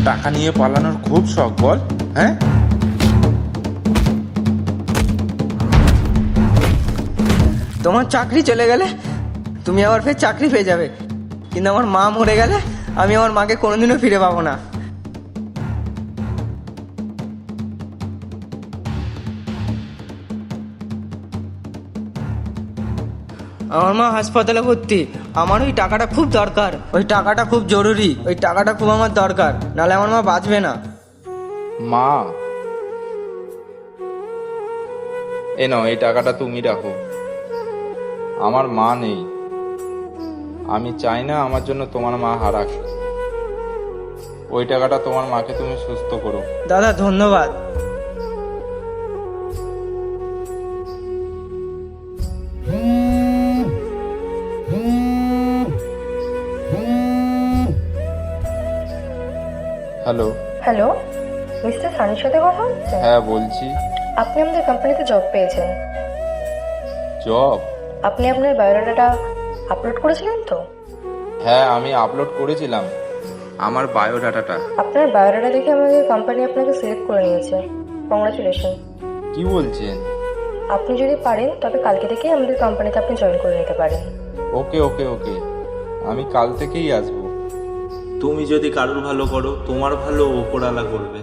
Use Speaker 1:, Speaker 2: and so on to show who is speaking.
Speaker 1: টাকা নিয়ে পালানোর খুব শখ বল, হ্যাঁ?
Speaker 2: তোমার চাকরি চলে গেলে তুমি আবার ফের চাকরি পেয়ে যাবে, কিন্তু আমার মা মরে গেলে আমি আমার মাকে কোনোদিনও ফিরে পাবো না। আমার মা হাসপাতালে ভর্তি, আমার ওই টাকাটা খুব দরকার, ওই টাকাটা খুব জরুরি, ওই টাকাটা খুব আমার দরকার, নাহলে আমার মা বাঁচবে না।
Speaker 1: মা, এ নাও, এই টাকাটা তুমি রাখো। আমার মা নেই, আমি চাই না আমার জন্য তোমার মা হারাক। ওই টাকাটা তোমার মাকে তুমি সুস্থ করো।
Speaker 2: দাদা ধন্যবাদ।
Speaker 1: হ্যালো।
Speaker 3: হ্যালো, মিস্টার সানির সাথে কথা হচ্ছে?
Speaker 1: হ্যাঁ বলছি।
Speaker 3: আপনি আমাদের কোম্পানিতে জব পেয়েছেন।
Speaker 1: জব?
Speaker 3: আপনি আপনার বায়োডাটাটা আপলোড করেছিলেন তো?
Speaker 1: হ্যাঁ, আমি আপলোড করেছিলাম আমার বায়োডাটাটা।
Speaker 3: আপনার বায়োডাটা দেখে আমাদের কোম্পানি আপনাকে সিলেক্ট করে নিয়েছে। কংগ্রাচুলেশন।
Speaker 1: কি বলছেন?
Speaker 3: আপনি যদি পারেন তবে কালকে থেকেই আমাদের কোম্পানিতে আপনি জয়েন করে নিতে পারেন।
Speaker 1: ওকে ওকে ওকে, আমি কাল থেকেই আসবো।
Speaker 4: তুমি যদি কারোর ভালো করো, তোমার ভালো ওপরওয়ালা করবে।